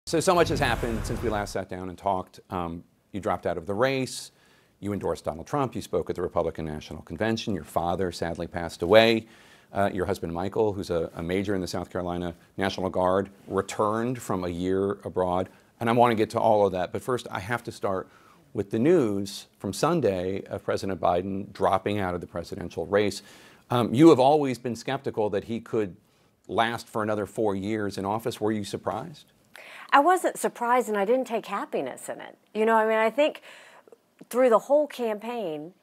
So much has happened since we last sat down and talked. You dropped out of the race. You endorsed Donald Trump. You spoke at the Republican National Convention. Your father sadly passed away. Your husband, Michael, who's a major in the South Carolina National Guard, returned from a year abroad. And I want to get to all of that. But first, I have to start with the news from Sunday of President Biden dropping out of the presidential race. You have always been skeptical that he could last for another 4 years in office. Were you surprised? I wasn't surprised, and I didn't take happiness in it. I think through the whole campaign,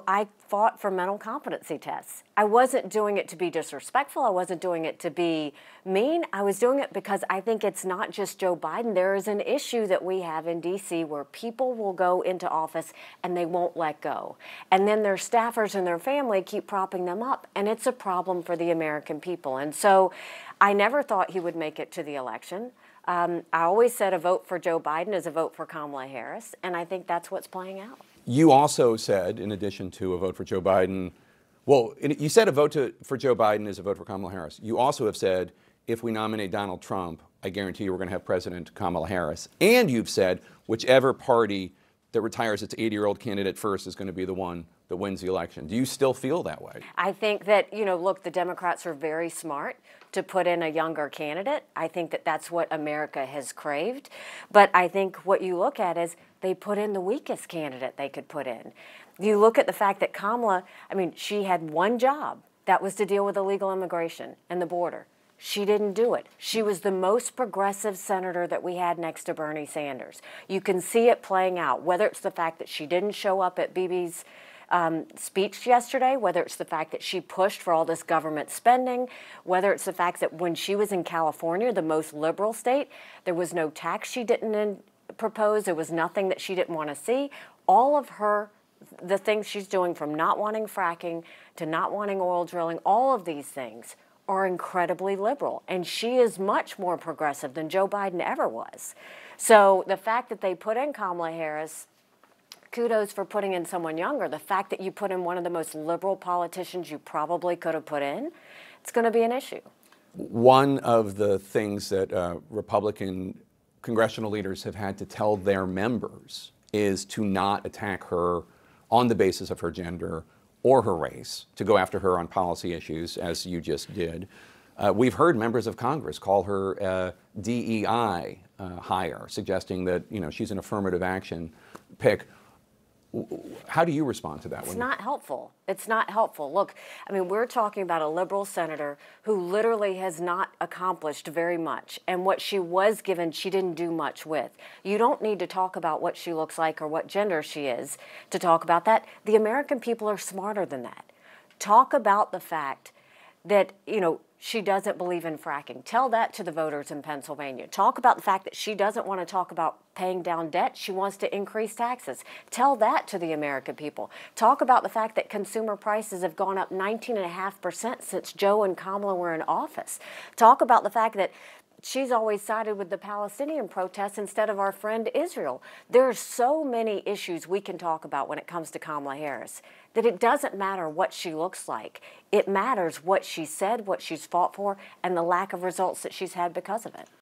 I fought for mental competency tests. I wasn't doing it to be disrespectful. I wasn't doing it to be mean. I was doing it because I think it's not just Joe Biden. There is an issue that we have in D.C. where people will go into office and they won't let go. And then their staffers and their family keep propping them up. And it's a problem for the American people. And so I never thought he would make it to the election. I always said a vote for Joe Biden is a vote for Kamala Harris, and I think that's what's playing out. You also said, in addition to a vote for Joe Biden, well, you said a vote for Joe Biden is a vote for Kamala Harris. You also have said, if we nominate Donald Trump, I guarantee you we're going to have President Kamala Harris. And you've said, whichever party that retires its 80-year-old candidate first is going to be the one that wins the election. Do you still feel that way? I think that, look, the Democrats are very smart to put in a younger candidate. I think that that's what America has craved. But I think what you look at is they put in the weakest candidate they could put in. You look at the fact that Kamala, she had one job. That was to deal with illegal immigration and the border. She didn't do it. She was the most progressive senator that we had next to Bernie Sanders. You can see it playing out, whether it's the fact that she didn't show up at Bibi's speech yesterday, whether it's the fact that she pushed for all this government spending, whether it's the fact that when she was in California, the most liberal state, there was no tax she didn't propose. There was nothing that she didn't want to see. All of the things she's doing, from not wanting fracking to not wanting oil drilling, all of these things are incredibly liberal. And she is much more progressive than Joe Biden ever was. So the fact that they put in Kamala Harris, kudos for putting in someone younger. The fact that you put in one of the most liberal politicians you probably could have put in, it's going to be an issue. One of the things that Republican congressional leaders have had to tell their members is to not attack her on the basis of her gender or her race, to go after her on policy issues, as you just did. We've heard members of Congress call her a DEI hire, suggesting that she's an affirmative action pick. How do you respond to that? It's not helpful. It's not helpful. Look, we're talking about a liberal senator who literally has not accomplished very much. And what she was given, she didn't do much with. You don't need to talk about what she looks like or what gender she is to talk about that. The American people are smarter than that. Talk about the fact that, she doesn't believe in fracking. Tell that to the voters in Pennsylvania. Talk about the fact that she doesn't want to talk about paying down debt. She wants to increase taxes. Tell that to the American people. Talk about the fact that consumer prices have gone up 19.5% since Joe and Kamala were in office. Talk about the fact that she's always sided with the Palestinian protests instead of our friend Israel. There are so many issues we can talk about when it comes to Kamala Harris that it doesn't matter what she looks like. It matters what she said, what she's fought for, and the lack of results that she's had because of it.